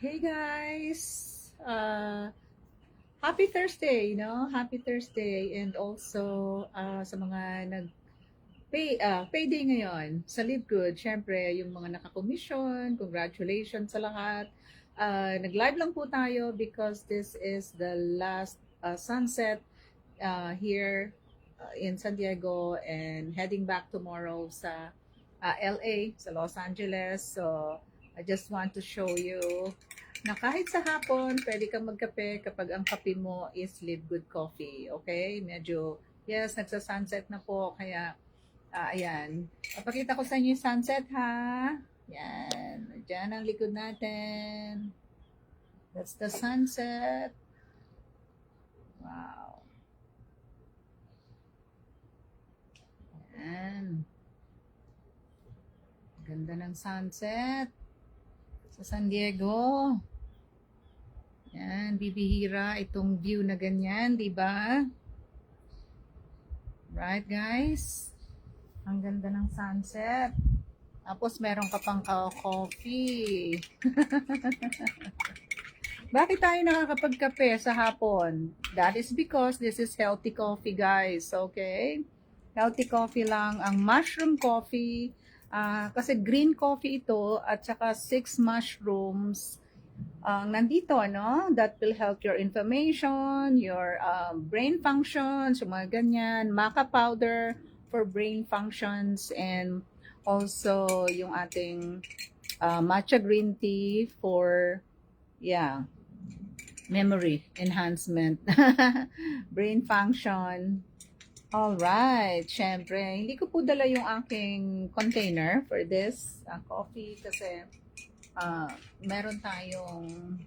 Hey guys! Happy Thursday, Happy Thursday and also sa mga payday ngayon sa Live Good. Syempre, yung mga naka-commission, congratulations sa lahat. Nag-live lang po tayo because this is the last sunset here in San Diego and heading back tomorrow sa LA, sa Los Angeles. So, I just want to show you na kahit sa hapon, pwede kang magkape kapag ang kape mo is Live Good Coffee. Okay? Medyo, yes, nagsa-sunset na po. Kaya, ayan. Papakita ko sa inyo yung sunset, ha? Yan. Diyan ang likod natin. That's the sunset. Wow. Yan. Ganda ng sunset sa San Diego. Yan, bibihira itong view na ganyan, di ba? Right, guys? Ang ganda ng sunset. Tapos meron ka pang coffee. Bakit tayo nakakapagkape sa hapon? That is because this is healthy coffee, guys. Okay? Healthy coffee lang. Ang mushroom coffee, kasi green coffee ito at saka 6 mushrooms ang nandito, no? That will help your inflammation, your brain functions, yung mga ganyan. Maca powder for brain functions and also yung ating matcha green tea for, yeah, memory enhancement, brain function. All right, syempre, hindi ko po dala yung aking container for this coffee kasi meron tayong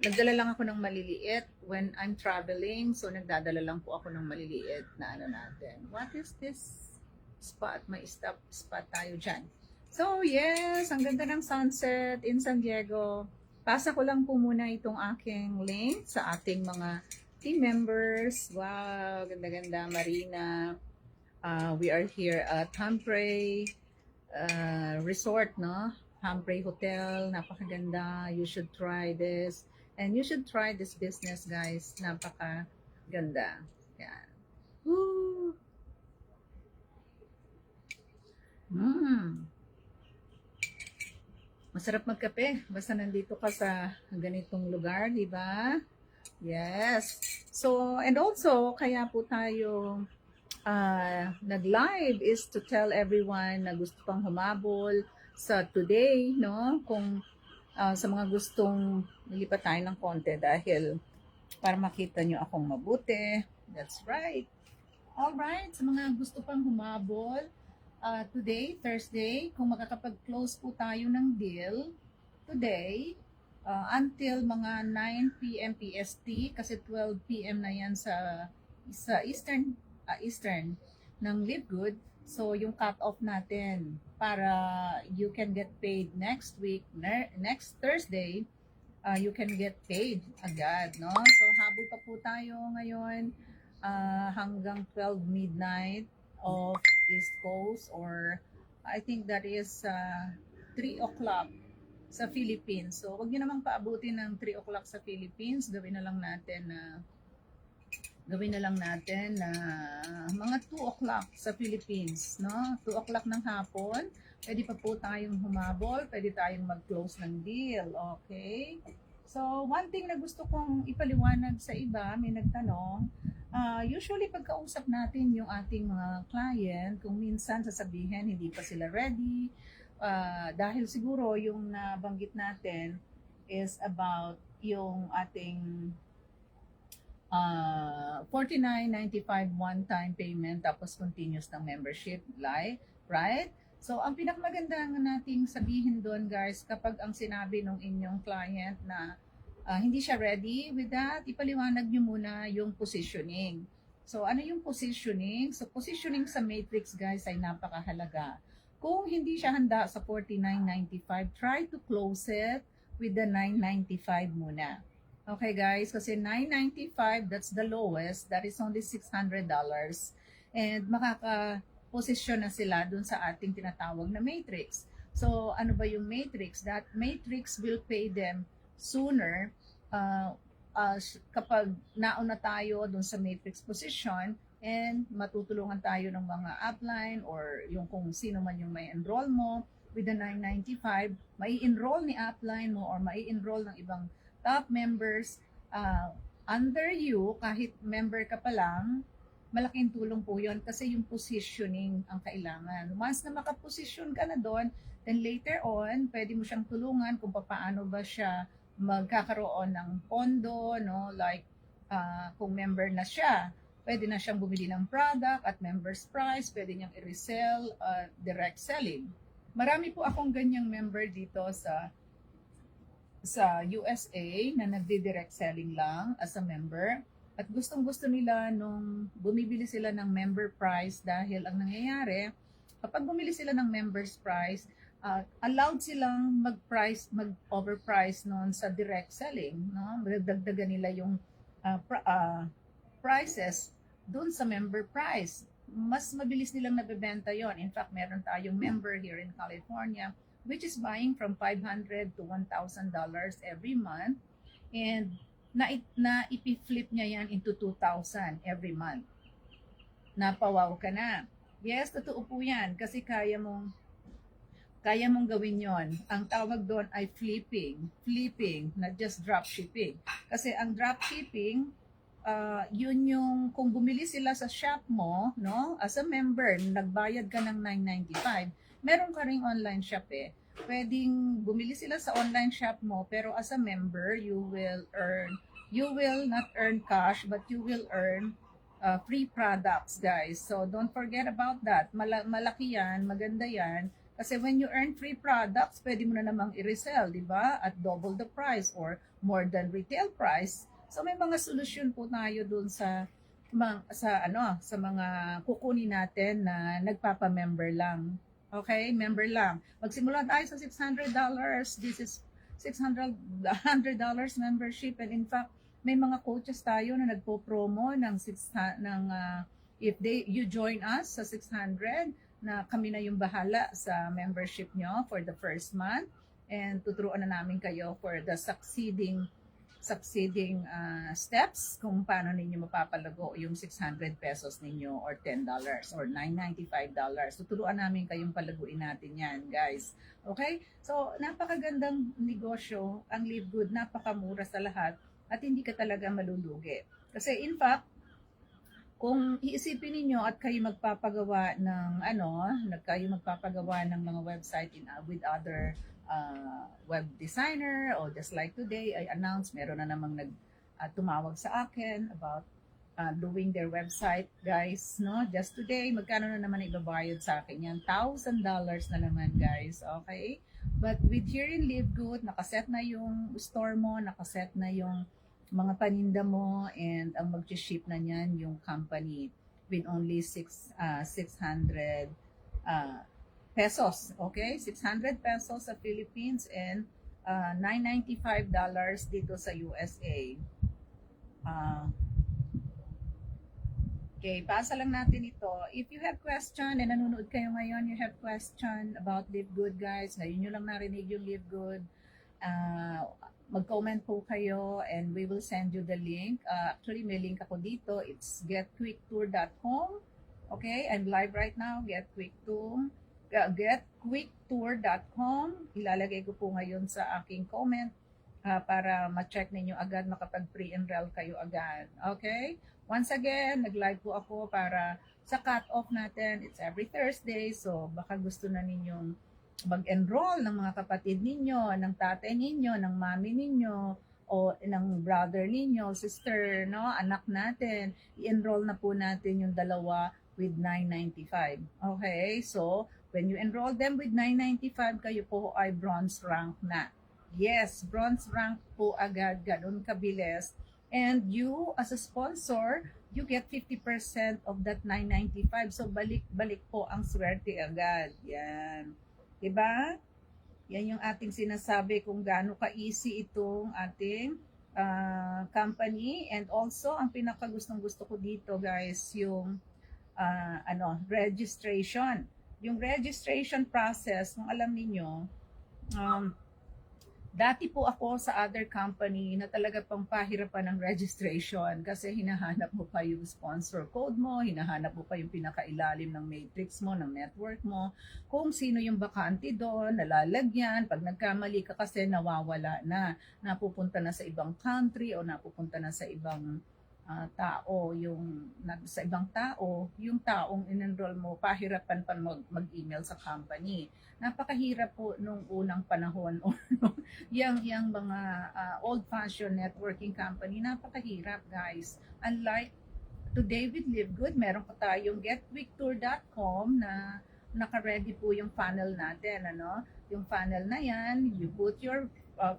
nagdala lang ako ng maliliit when I'm traveling, so nagdadala lang po ako ng maliliit na ano natin. What is this spot? May stop spot tayo dyan. So yes, ang ganda ng sunset in San Diego. Pasa ko lang po muna itong aking link sa ating mga team members. Wow, ganda-ganda. Marina. We are here at Humphrey Resort, no? Humphrey Hotel. Napakaganda. You should try this. And you should try this business, guys. Napakaganda. Yan. Woo! Masarap magkape. Basta nandito ka sa ganitong lugar, di ba? Yes. So, and also, kaya po tayo nag-live is to tell everyone na gusto pang humabol sa today, no? Kung sa mga gustong lilipat tayo ng konti dahil para makita nyo akong mabuti. That's right. All right, sa mga gusto pang humabol, today, Thursday, kung makakapag-close po tayo ng deal today, until mga 9 p.m. PST, kasi 12 p.m. na yan sa Eastern ng Live Good. So, yung cut-off natin para you can get paid next week, next Thursday, you can get paid agad, no? So, habol pa po tayo ngayon hanggang 12 midnight of East Coast, or I think that is 3 o'clock sa Philippines. So, wag niyo namang paabutin ng 3 o'clock sa Philippines. Gawin na lang natin na mga 2 o'clock sa Philippines, no? 2 o'clock ng hapon, pwede pa po tayong humabol, pwede tayong mag-close ng deal, okay? So, one thing na gusto kong ipaliwanag sa iba, may nagtanong, usually pagkausap natin yung ating mga client, kung minsan sasabihin hindi pa sila ready, dahil siguro yung nabanggit natin is about yung ating $49.95 one-time payment tapos continuous ng membership, right? So, ang pinakamaganda nating sabihin doon, guys, kapag ang sinabi ng inyong client na hindi siya ready with that, ipaliwanag nyo muna yung positioning. So, ano yung positioning? So, positioning sa matrix, guys, ay napakahalaga. Kung hindi siya handa sa $49.95, try to close it with the $9.95 muna. Okay guys, kasi $9.95, that's the lowest. That is only $600. And makaka-posisyon na sila dun sa ating tinatawag na matrix. So, ano ba yung matrix? That matrix will pay them sooner uh, kapag nauna tayo dun sa matrix position and matutulungan tayo ng mga upline or yung kung sino man yung may enroll mo with the 995, may enroll ni upline mo or may enroll ng ibang top members under you, kahit member ka pa lang, malaking tulong po yun kasi yung positioning ang kailangan. Once na makaposisyon ka na doon, then later on, pwede mo siyang tulungan kung paano ba siya magkakaroon ng pondo, no? Like, kung member na siya, pwede na siyang bumili ng product at member's price, pwede niyang i-resell, direct selling. Marami po akong ganyang member dito sa USA na nagdi-direct selling lang as a member. At gustong-gusto nila nung bumibili sila ng member price dahil ang nangyayari, kapag bumili sila ng member's price, allowed silang mag-overprice noon sa direct selling. No? Dagdagan nila yung prices doon sa member price. Mas mabilis nilang nabebenta yon. In fact, meron tayong member here in California which is buying from $500 to $1,000 every month. And na ipi-flip niya yan into 2,000 every month. Napawaw ka na. Yes, totoo po yan. Kasi kaya mong gawin yon. Ang tawag doon ay flipping. Flipping, not just drop shipping. Kasi ang drop shipping, yun yung kung bumili sila sa shop mo, no? As a member, nagbayad ka ng $995, meron ka ring online shop eh. Pwedeng bumili sila sa online shop mo, pero as a member, you will not earn cash, but you will earn free products, guys. So, don't forget about that. Malaki yan, maganda yan. Kasi when you earn free products, pwede mo na namang i-resell, di ba? At double the price or more than retail price. So, may mga solusyon po tayo dun sa mga kukunin natin na nagpapa-member lang. Okay, member lang. Magsimula tayo sa $600. This is $600 membership, and in fact, may mga coaches tayo na nagpo-promo ng if you join us sa 600, na kami na yung bahala sa membership nyo for the first month, and tuturuan na namin kayo for the succeeding steps kung paano ninyo mapapalago yung 600 pesos ninyo or $10 or $995. Tuturuan namin kayong palaguin natin yan, guys. Okay? So, napakagandang negosyo ang Live Good, napakamura sa lahat at hindi ka talaga malulugi. Kasi in fact, kung iisipin niyo at kayo magpapagawa ng mga website with other web designer, or just like today I announced, meron na namang tumawag sa akin about doing their website, guys, no? Just today, magkano na naman ibabayad sa akin yan? $1,000 na naman, guys. Okay? But with here in Live Good, nakaset na yung store mo, nakaset na yung mga paninda mo, and ang mag-ship na niyan yung company with only 600 pesos, okay? 600 pesos sa Philippines and $995 dito sa USA. Okay, pasa lang natin ito. If you have question and nanonood kayo ngayon, you have question about Live Good, guys, ngayon nyo lang narinig yung Live Good, mag-comment po kayo and we will send you the link. Actually, may link ako dito. It's getquicktour.com. Okay, I'm live right now. Getquicktour.com. Ilalagay ko po ngayon sa aking comment para ma-check ninyo agad, makapag pre-enroll kayo agad. Okay? Once again, nag-live po ako para sa cut-off natin. It's every Thursday, so baka gusto na ninyong mag-enroll ng mga kapatid ninyo, ng tatay ninyo, ng mami ninyo, o ng brother ninyo, sister, no, anak natin. I-enroll na po natin yung dalawa with $995. Okay? So, when you enroll them with $995, kayo po ay bronze rank na. Yes, bronze rank po agad, ganun kabilis. And you, as a sponsor, you get 50% of that $995. So, balik-balik po ang swerte agad. Yan. Diba? Yan yung ating sinasabi kung gaano ka-easy itong ating company. And also, ang pinakagustong-gusto ko dito, guys, yung registration. yung registration process, kung alam niyo, dati po ako sa other company na talaga pang pahirapan ng registration kasi hinahanap mo pa yung sponsor code mo, hinahanap mo pa yung pinakailalim ng matrix mo, ng network mo, kung sino yung bakante doon, nalalagyan, pag nagkamali ka kasi nawawala na, napupunta na sa ibang country o napupunta na sa ibang tao, sa ibang tao, yung taong in-enroll mo, pahirapan pa mag-email sa company. Napakahirap po nung unang panahon o yung mga old-fashioned networking company, napakahirap guys. Unlike today with Live Good, meron pa tayong getweektour.com na naka-ready po yung funnel natin. Yung funnel na yan, you put your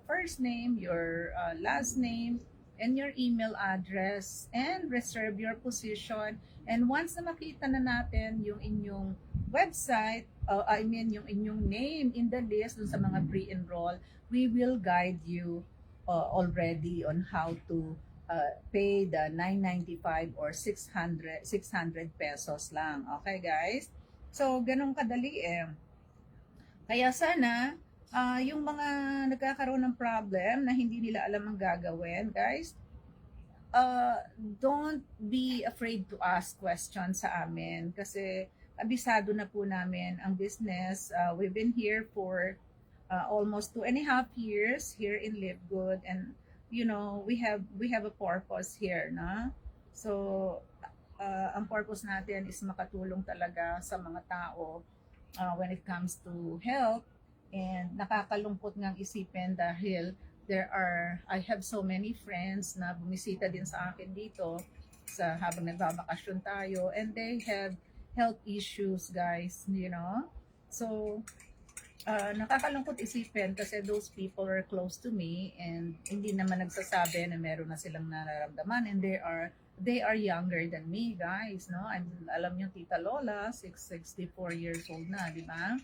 first name, your last name, and your email address, and reserve your position. And once na makita na natin yung inyong website, yung inyong name in the list dun sa mga pre-enroll, we will guide you already on how to pay the 995 or 600 pesos lang. Okay, guys? So, ganun kadali eh. Kaya sana, yung mga nagkakaroon ng problem na hindi nila alam ang gagawin, guys, don't be afraid to ask questions sa amin kasi abisado na po namin ang business. We've been here for almost 2.5 years here in Live Good, and we have a purpose here, na. So ang purpose natin is makatulong talaga sa mga tao when it comes to health. And nakakalungkot ngang isipin dahil I have so many friends na bumisita din sa akin dito habang nagbabakasyon tayo, and they have health issues, guys, So, nakakalungkot isipin kasi those people are close to me and hindi naman nagsasabi na meron na silang nararamdaman, and they are younger than me, guys, no? Alam niyo, Tita Lola, 64 years old na, di ba?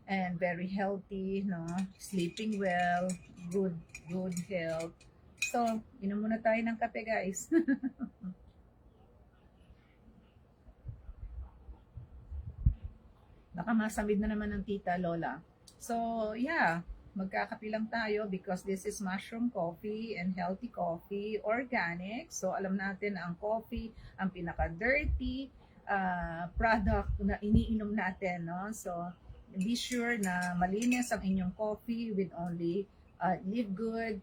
And very healthy, no? Sleeping well, good health. So, inom muna tayo ng kape, guys. Baka masamid na naman ng Tita Lola. So, yeah, magkakape lang tayo because this is mushroom coffee and healthy coffee, organic. So, alam natin na ang coffee, ang pinaka-dirty product na iniinom natin, no? So, be sure na malinis ang inyong coffee with only Live Good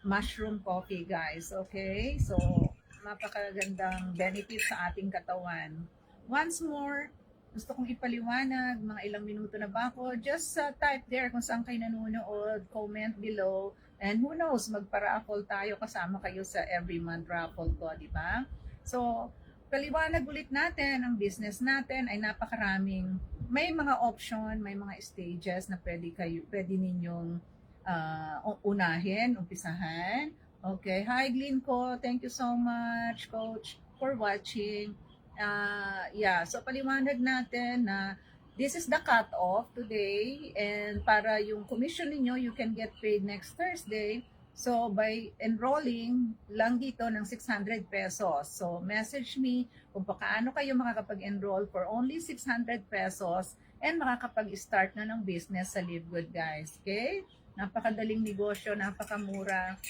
mushroom coffee, guys. Okay? So, napakagandang benefit sa ating katawan. Once more, gusto kong ipaliwanag, mga ilang minuto na ba ako, just type there kung saan kayo nanonood, comment below, and who knows, magpa-raffle tayo, kasama kayo sa every month raffle ko, di ba? So, paliwanag ulit natin, ang business natin ay napakaraming, may mga option, may mga stages na pwede ninyong unahin, umpisahan. Okay, hi Glenco, thank you so much, Coach, for watching. So paliwanag natin na this is the cut-off today, and para yung commission ninyo, you can get paid next Thursday. So by enrolling lang dito ng 600 pesos. So message me kung paano kayo makakapag-enroll for only 600 pesos and makakapag-start na ng business sa Live Good, guys. Okay? Napakadaling negosyo, napakamura.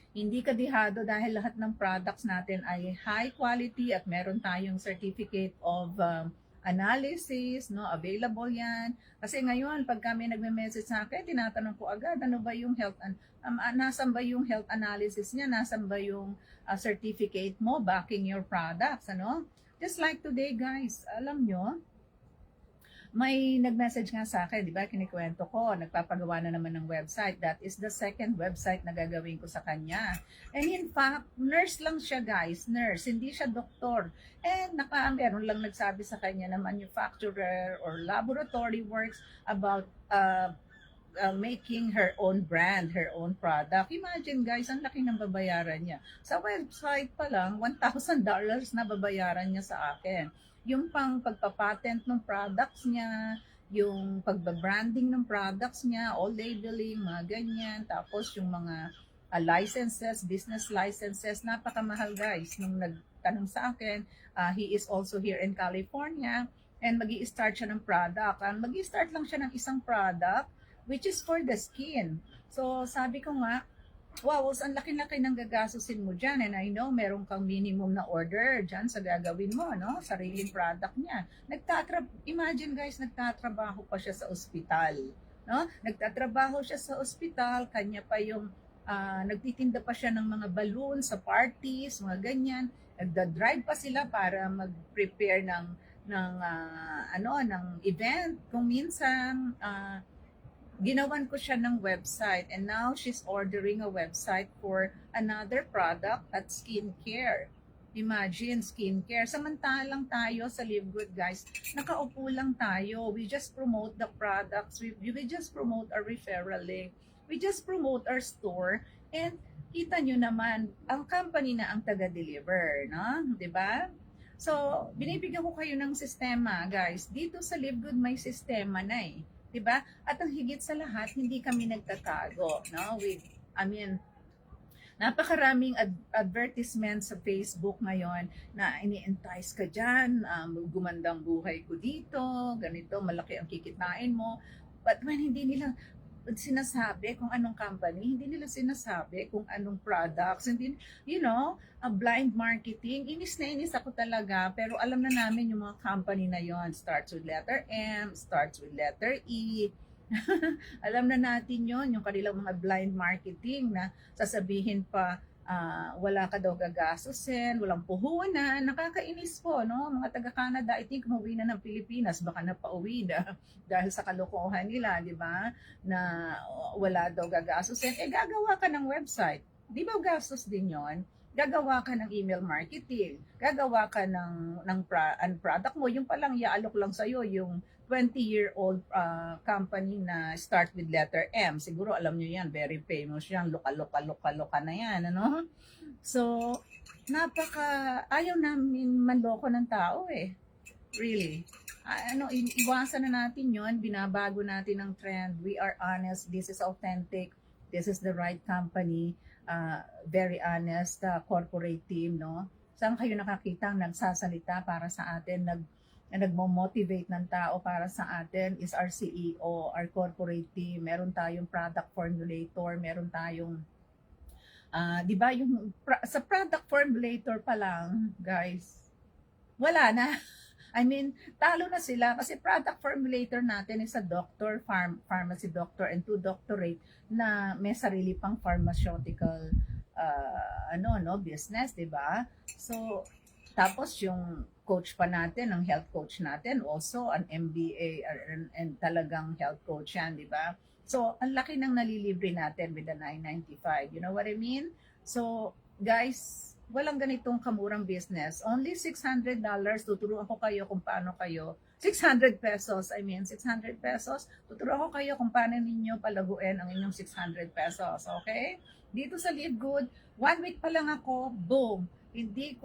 Hindi kadihado dahil lahat ng products natin ay high quality at meron tayong certificate of analysis, no? Available yan. Kasi ngayon, pag kami nagme-message sa akin, tinatanong ko agad, ano ba yung nasan ba yung health analysis niya? Nasan ba yung certificate mo backing your products, ano? Just like today, guys, alam nyo, may nag-message nga sa akin, di ba, kinikwento ko, nagpapagawa na naman ng website. That is the second website na gagawin ko sa kanya. And in fact, nurse lang siya, guys, nurse, hindi siya doktor. And meron lang nagsabi sa kanya na manufacturer or laboratory works about making her own brand, her own product. Imagine, guys, ang laki ng babayaran niya. Sa website pa lang, $1,000 na babayaran niya sa akin. Yung pang pagpapatent ng products niya, yung pagbabranding ng products niya, all labeling, mga ganyan, tapos yung mga licenses, business licenses, napakamahal, guys. Nung nagtanong sa akin, he is also here in California, and magi-start siya ng product. And magi-start lang siya ng isang product which is for the skin. So sabi ko nga, wow, ang laki-laki ng gagastusin mo dyan. And I know meron kang minimum na order dyan sa gagawin mo, no? Sariling product niya. Imagine guys, nagtatrabaho pa siya sa ospital. No? Nagtatrabaho siya sa ospital, kanya pa yung nagtitinda pa siya ng mga balloon sa parties, mga ganyan. Nagda-drive pa sila para mag-prepare ng event. Kung minsan ginawan ko siya ng website, and now she's ordering a website for another product at skincare. Imagine, skincare. Samantalang tayo sa Live Good, guys, nakaupo lang tayo. We just promote the products. We just promote our referral link. We just promote our store. And kita nyo naman, ang company na ang taga-deliver, no? 'Di ba? So, binibigyan ko kayo ng sistema, guys. Dito sa Live Good may sistema na eh. 'Di ba? At ang higit sa lahat, hindi kami nagtatago, no? Napakaraming advertisement sa Facebook ngayon na ini-entice ka dyan, gumandang buhay ko dito, ganito, malaki ang kikitain mo. But when hindi nila sinasabi kung anong company, hindi nila sinasabi kung anong products, hindi, blind marketing. Inis na inis ako talaga, pero alam na namin yung mga company na yon, starts with letter M, starts with letter E. Alam na natin yon, yung kanilang mga blind marketing na sasabihin pa, wala ka daw gagastusin, walang puhunan, nakakainis po, no? Mga taga-Canada, I think umuwi na ng Pilipinas, baka napauwi na dahil sa kalokohan nila, di ba? Na wala daw gagastusin, gagawa ka ng website. Di ba gastos din yon? Gagawa ka ng email marketing, gagawa ka ng product mo, yung palang iaalok lang sa'yo, yung 20-year-old company na start with letter M. Siguro alam nyo yan, very famous yan, loka na yan, ano? So, ayaw namin manloko ng tao eh. Really. Iwasan na natin yon, binabago natin ang trend. We are honest, this is authentic, this is the right company, very honest corporate team, no? Saan kayo nakakita ang nagsasalita para sa atin, nagmo-motivate ng tao para sa atin is our CEO, our corporate team. Meron tayong product formulator, meron tayong di ba sa product formulator pa lang, guys, wala na. I mean, talo na sila kasi product formulator natin is a doctor, pharmacy doctor, and 2 doctorate na may sarili pang pharmaceutical business, di ba? So, tapos yung coach pa natin, ang health coach natin, also an MBA and talagang health coach yan, di ba? So, ang laki ng nalilibre natin with the 995. You know what I mean? So, guys, walang ganitong kamurang business. Only $600. Tuturuan ko kayo kung paano kayo. 600 pesos. Tuturuan ko kayo kung paano ninyo palaguin ang inyong 600 pesos. Okay? Dito sa Live Good, 1 week pa lang ako, boom. Hindi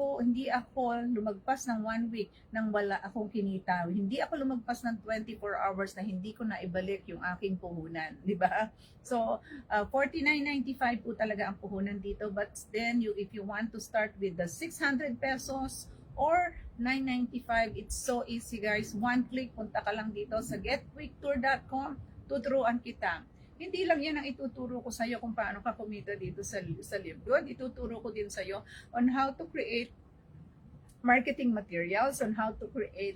ako lumagpas ng 1 week nang wala akong kinita. Hindi ako lumagpas ng 24 hours na hindi ko na ibalik yung aking puhunan, di ba? So, $49.95 po talaga ang puhunan dito, but then if you want to start with the 600 pesos or $9.95, it's so easy, guys. 1 click, punta ka lang dito sa getquicktour.com, tuturuan kita. Hindi lang yan ang ituturo ko sa iyo kung paano ka kumita dito sa Live Good. Ituturo ko din sa iyo on how to create marketing materials, on how to create,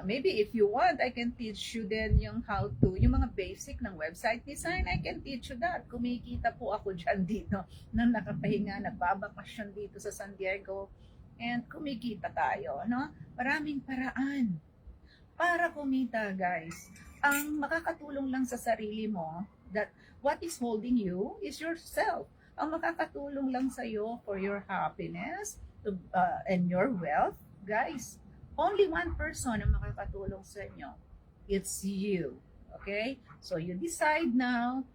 maybe if you want, I can teach you then yung mga basic ng website design, I can teach you that. Kumikita po ako dyan dito na nakapahinga, nagbabakasyon dito sa San Diego, and kumikita tayo, no? Maraming paraan para kumita, guys. Ang makakatulong lang sa sarili mo, that what is holding you is yourself. Ang makakatulong lang sa iyo for your happiness and your wealth, guys, only one person ang makakatulong sa inyo. It's you. Okay? So you decide now.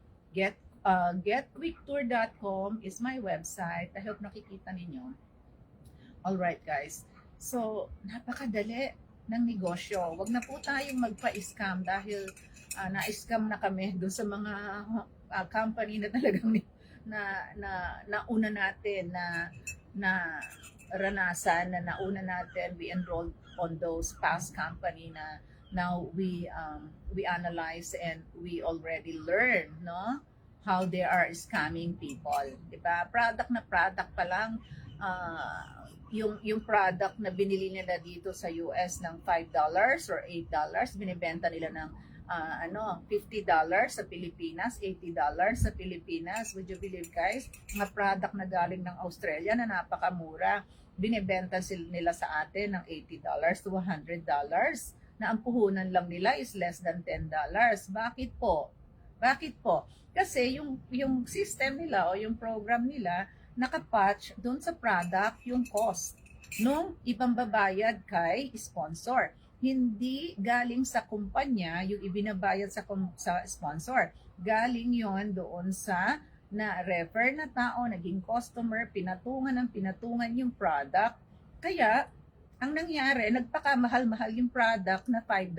Getquicktour.com is my website. I hope nakikita ninyo. Alright, guys. So, napakadali ng negosyo. Wag na po tayong magpa-scam dahil na-scam na kami doon sa mga company na talagang nauna natin na ranasan, na nauna natin, we enrolled on those past company na now we analyze and we already learn, no, how they are scamming people, di ba? Product na product pa lang, yung product na binili nila dito sa US ng $5 or $8, binibenta nila ng $50 sa Pilipinas, $80 sa Pilipinas. Would you believe, guys? Mga product na galing ng Australia na napakamura, binibenta nila sa atin ng $80 to $100, na ang puhunan lang nila is less than $10. Bakit po? Bakit po? Kasi yung system nila o yung program nila nakapatch doon sa product yung cost nung ibang babayad kay sponsor. Hindi galing sa kumpanya yung ibinabayad sa sponsor. Galing yon doon sa na-refer na tao, naging customer, pinatungan yung product. Kaya, ang nangyari, nagpakamahal-mahal yung product na $5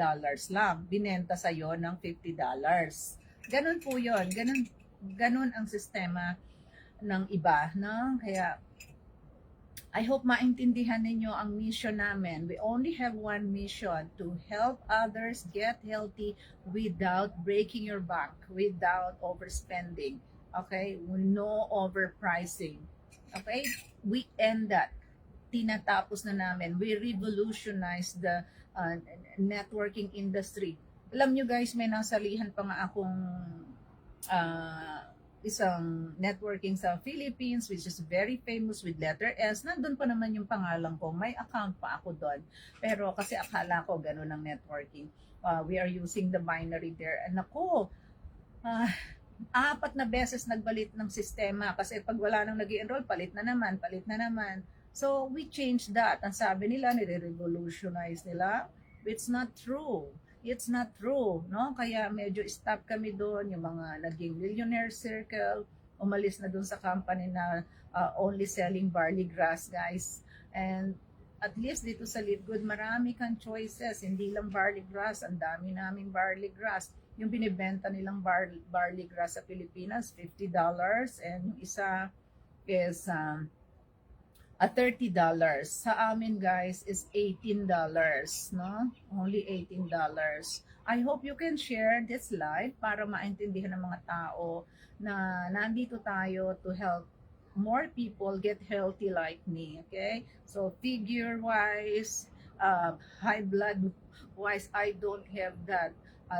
lang. Binenta sa'yo ng $50. Ganun po yun. Ganun ang sistema ng iba. No? Kaya, I hope maintindihan ninyo ang mission namin. We only have one mission: to help others get healthy without breaking your back, without overspending. Okay? No overpricing. Okay? We end that. Tinatapos na namin. We revolutionize the networking industry. Alam nyo guys, may nasalihan pa nga akong isang networking sa Philippines which is very famous with letter S. Nandun pa naman yung pangalan ko. May account pa ako doon. Pero kasi akala ko ganun ang networking. We are using the binary there. And ako, 4 na beses nagbalit ng sistema kasi pag wala nang nag-enroll, palit na naman. So, we changed that. Ang sabi nila, nire-revolutionize nila. It's not true. It's not true, no? Kaya medyo stop kami doon, yung mga naging millionaire circle, umalis na doon sa company na only selling barley grass, guys. And at least dito sa Live Good, marami kang choices, hindi lang barley grass, ang dami naming barley grass. Yung binibenta nilang barley grass sa Pilipinas, $50, and yung isa is $30. Sa amin guys is $18, no? Only $18. I hope you can share this live para maintindihan ng mga tao na nandito tayo to help more people get healthy like me, okay? So figure wise, high blood wise, I don't have that.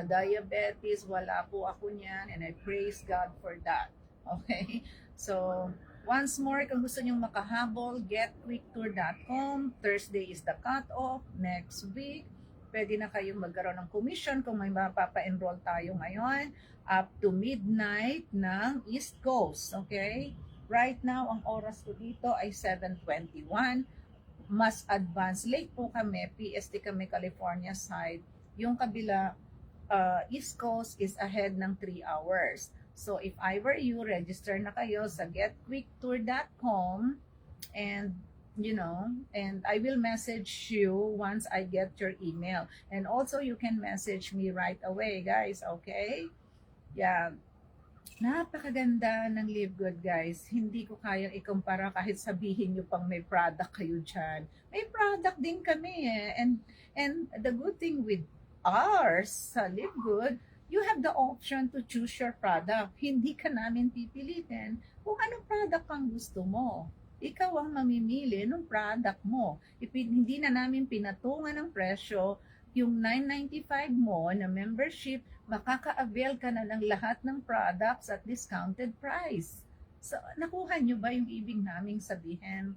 Diabetes, wala po ako niyan, and I praise God for that. Okay? So once more, kung gusto nyong makahabol, getquicktour.com. Thursday is the cutoff. Next week, pwede na kayong magkaroon ng commission kung may mapapa-enroll tayo ngayon up to midnight ng East Coast. Okay? Right now, ang oras ko dito ay 7:21. Mas advanced. Late po kami. PST kami, California side. Yung kabila, East Coast is ahead ng 3 hours. So, if I were you, register na kayo sa getquicktour.com and, and I will message you once I get your email. And also, you can message me right away, guys, okay? Yeah. Napakaganda ng Live Good, guys. Hindi ko kayang ikumpara kahit sabihin nyo pang may product kayo dyan. May product din kami eh. And the good thing with ours sa Live Good, you have the option to choose your product. Hindi ka namin pipilitin kung anong product ang gusto mo. Ikaw ang mamimili ng product mo. Hindi na namin pinatungan ng presyo. Yung $9.95 mo na membership, makaka-avail ka na ng lahat ng products at discounted price. So, nakuha nyo ba yung ibig naming sabihin?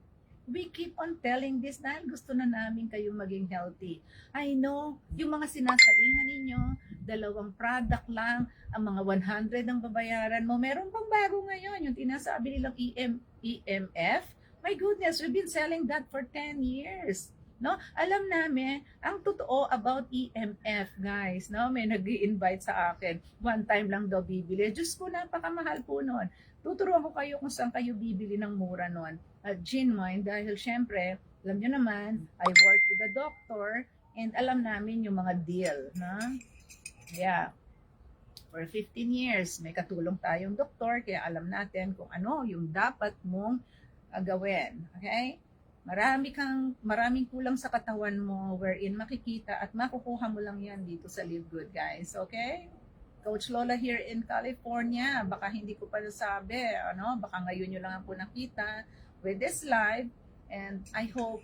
We keep on telling this dahil gusto na namin kayong maging healthy. I know, yung mga sinasalihan ninyo, 2 product lang, ang mga 100 ang babayaran mo. Meron pang bago ngayon, yung tinasabi nilang EMF. My goodness, we've been selling that for 10 years. No? Alam namin, ang totoo about EMF, guys. No? May nag-i-invite sa akin. One time lang daw bibili. Diyos ko, napakamahal po nun. Tuturuan ko kayo kung saan kayo bibili ng mura nun. Genuine, dahil syempre, alam nyo naman, I work with a doctor and alam namin yung mga deal. Na? Yeah. For 15 years, may katulong tayong doktor, kaya alam natin kung ano yung dapat mong gawin. Okay? maraming kulang sa katawan mo wherein makikita at makukuha mo lang yan dito sa Live Good, guys. Okay? Coach Lola here in California. Baka hindi ko pa nasabi, baka ngayon nyo lang po nakita with this live, and I hope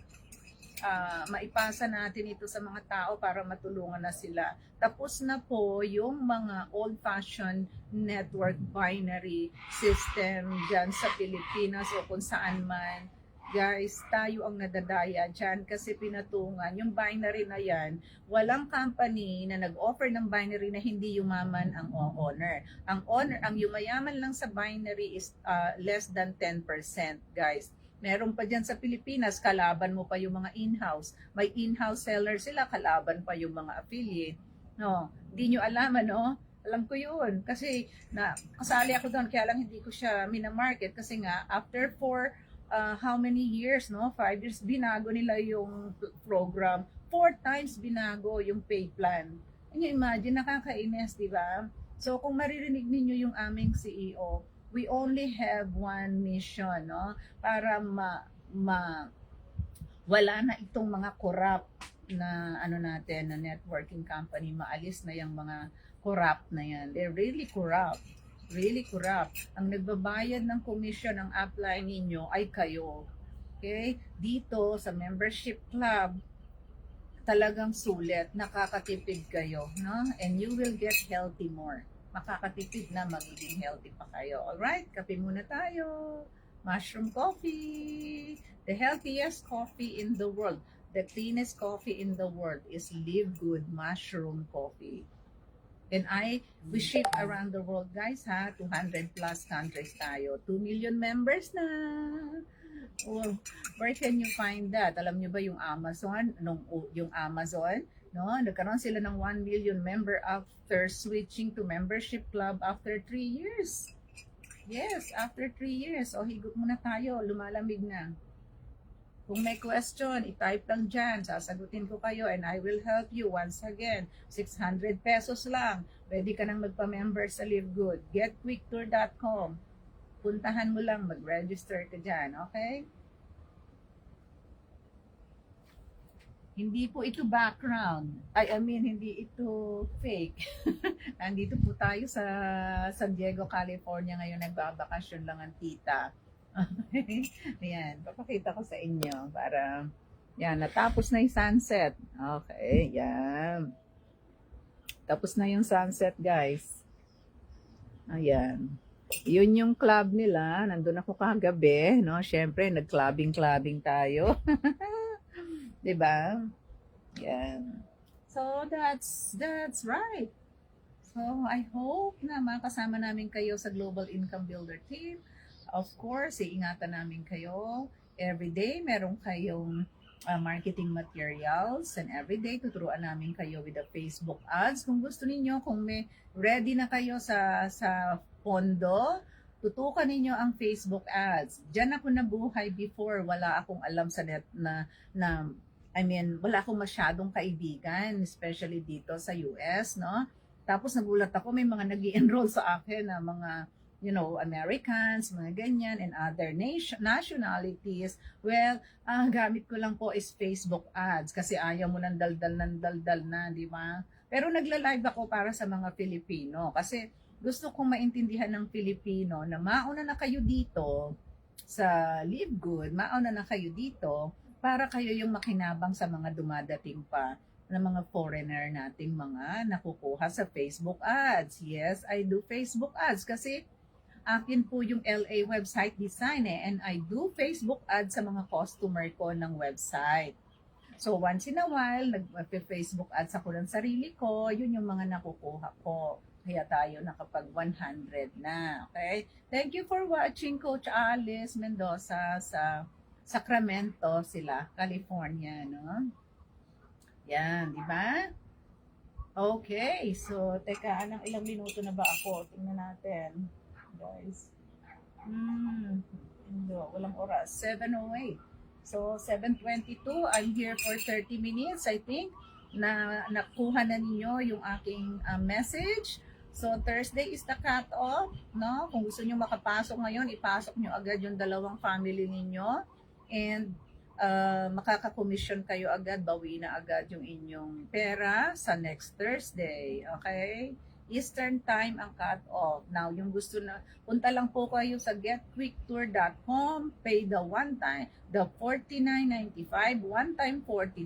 maipasa natin ito sa mga tao para matulungan na sila. Tapos na po yung mga old-fashioned network binary system dyan sa Pilipinas o kung saan man. Guys, tayo ang nadadaya dyan kasi pinatungan. Yung binary na yan, walang company na nag-offer ng binary na hindi yumaman ang owner. Ang yumayaman lang sa binary is less than 10%, guys. Meron pa dyan sa Pilipinas, kalaban mo pa yung mga in-house. May in-house seller sila, kalaban pa yung mga affiliate. No, hindi nyo alam, Alam ko yun. Kasi kasali ako doon, kaya lang hindi ko siya minamarket. Kasi nga, after how many years, 5 years, binago nila yung program. 4 times binago yung pay plan. Can you imagine, nakakainis, di ba? So, kung maririnig ninyo yung aming CEO, we only have one mission, para wala na itong mga corrupt na natin, na networking company, maalis na yung mga corrupt na yan. They're really corrupt. Really corrupt. Ang nagbabayad ng commission ng upline ninyo ay kayo. Okay? Dito sa membership club, talagang sulit, nakakatipid kayo, And you will get healthy more. Makakatipid na, magiging healthy pa kayo. Alright, kape muna tayo. Mushroom coffee. The healthiest coffee in the world. The cleanest coffee in the world is Live Good Mushroom Coffee. And we ship around the world, guys, 200 plus countries tayo. 2 million members na. Oh, where can you find that? Alam nyo ba yung Amazon? Yung Amazon, nagkaroon sila ng 1 million member after switching to membership club after 3 years. Yes, after 3 years. O, higot muna tayo. Lumalamig na. Kung may question, i-type lang dyan. Sasagutin ko kayo and I will help you. Once again, 600 pesos lang. Pwede ka nang magpa-member sa Live Good. GetQuickTour.com. Puntahan mo lang, mag-register ka dyan. Okay? Hindi po ito background. I mean, hindi ito fake. Nandito po tayo sa San Diego, California ngayon. Nagbabakasyon lang ang tita. Ayan, papakita ko sa inyo para, yan, natapos na yung sunset. Okay, yan. Tapos na yung sunset, guys. Ayan. Yun yung club nila. Nandun ako kagabi, Siyempre, nag-clubbing tayo. Diba? Yan. So, that's right. So, I hope na makasama namin kayo sa Global Income Builder Team. Of course, iingatan namin kayo. Every day, meron kayong marketing materials. And every day, tuturuan namin kayo with the Facebook ads. Kung gusto niyo, kung may ready na kayo sa pondo, tutukan ninyo ang Facebook ads. Diyan ako nabuhay before. Wala akong alam sa net wala akong masyadong kaibigan, especially dito sa US, Tapos nagulat ako, may mga nag-i-enroll sa akin na mga, Americans, mga ganyan, and other nationalities. Well, gamit ko lang po is Facebook ads kasi ayaw mo ng daldal na, di ba? Pero nagla-live ako para sa mga Filipino kasi gusto kong maintindihan ng Filipino na mauna na kayo dito sa Live Good, mauna na kayo dito para kayo yung makinabang sa mga dumadating pa na mga foreigner nating mga nakukuha sa Facebook ads. Yes, I do Facebook ads kasi akin po yung LA website design and I do Facebook ads sa mga customer ko ng website. So once in a while, nag-Facebook ads ako ng sarili ko, yun yung mga nakukuha ko. Kaya tayo nakapag 100 na. Okay? Thank you for watching, Coach Alice Mendoza sa Sacramento sila, California, Yan, di ba? Okay, so, teka, ilang minuto na ba ako? Tingnan natin, guys. Walang oras. 7:08. So, 7:22, I'm here for 30 minutes, I think, na nakuha na ninyo yung aking message. So, Thursday is the cut-off, Kung gusto nyo makapasok ngayon, ipasok nyo agad yung dalawang family ninyo. And makaka-commission kayo agad, bawi na agad yung inyong pera sa next Thursday. Okay? Eastern Time ang cut-off. Now, yung gusto na, punta lang po kayo sa getquicktour.com, pay the one time, the $49.95, one time $40,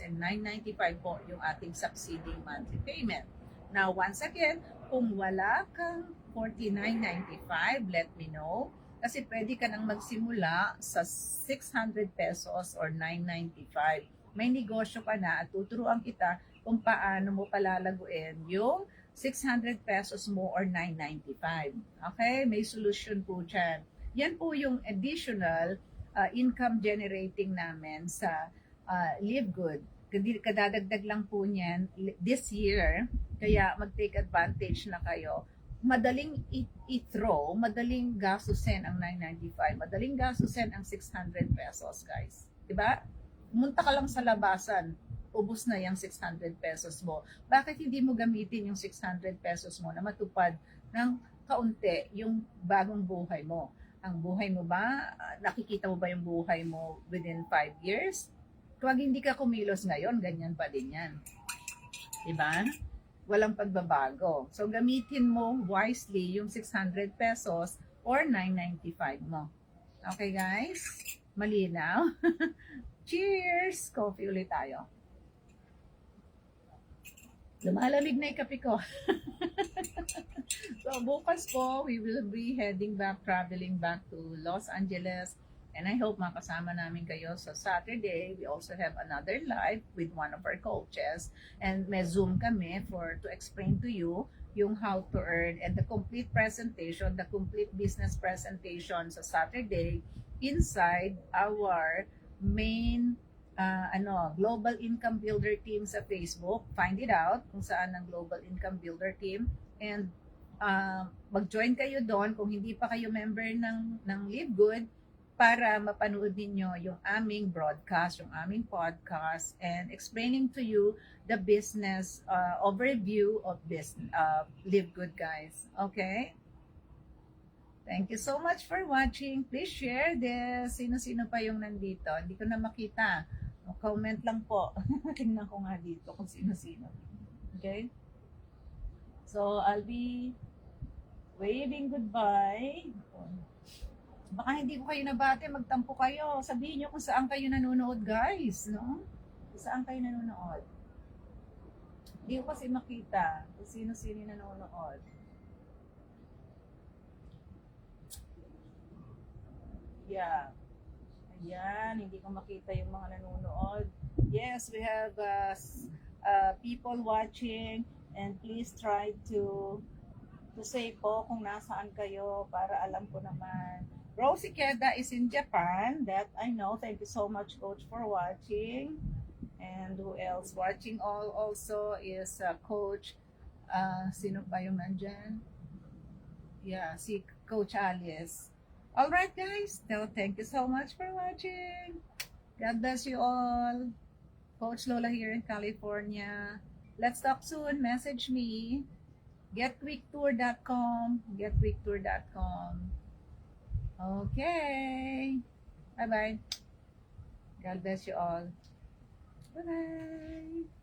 and $9.95 po yung ating succeeding monthly payment. Now, once again, kung wala kang $49.95, let me know. Kasi pwede ka nang magsimula sa 600 pesos or 995. May negosyo ka na at tuturuan kita kung paano mo palalaguin yung 600 pesos mo or 995. Okay? May solution po dyan. Yan po yung additional income generating namin sa Live Good. Kadadagdag lang po niyan this year. Kaya mag-take advantage na kayo. Madaling i-throw, madaling gastusin ang 995, madaling gastusin ang 600 pesos, guys. Diba? Pumunta ka lang sa labasan, ubos na yung 600 pesos mo. Bakit hindi mo gamitin yung 600 pesos mo na matupad ng kaunti yung bagong buhay mo? Ang buhay mo ba, nakikita mo ba yung buhay mo within 5 years? Kung hindi ka kumilos ngayon, ganyan pa din yan. Diba? Walang pagbabago. So, gamitin mo wisely yung 600 pesos or 995 mo. Okay, guys? Malinaw? Cheers! Coffee ulit tayo. Lumalamig na yung kape ko. So, bukas po, we will be traveling back to Los Angeles. And I hope makasama namin kayo sa Saturday. We also have another live with one of our coaches. And may Zoom kami to explain to you yung how to earn and the complete presentation, the complete business presentation sa Saturday inside our main Global Income Builder team sa Facebook. Find it out kung saan ang Global Income Builder team. And mag-join kayo doon kung hindi pa kayo member ng Live Good para mapanood ninyo yung aming broadcast, yung aming podcast, and explaining to you the business overview of Live Good, guys. Okay? Thank you so much for watching. Please share this. Sino-sino pa yung nandito? Hindi ko na makita. Comment lang po. Tingnan ko nga dito kung sino-sino. Okay? So, I'll be waving goodbye. Baka hindi ko kayo nabate, magtampo kayo. Sabihin nyo kung saan kayo nanonood, guys. No? Kung saan kayo nanonood. Hindi ko kasi makita kung sino-sino nanonood. Yeah. Ayan, hindi ko makita yung mga nanonood. Yes, we have people watching, and please try to say po kung nasaan kayo para alam ko naman. Rosie Queda is in Japan, that I know. Thank you so much, Coach, for watching. And who else watching also is Coach, sino pa yung nandyan? Yeah, si Coach Alice. Alright, guys. So, thank you so much for watching. God bless you all. Coach Lola here in California. Let's talk soon. Message me. Getquicktour.com. Getquicktour.com. Okay. Bye-bye. God bless you all. Bye-bye.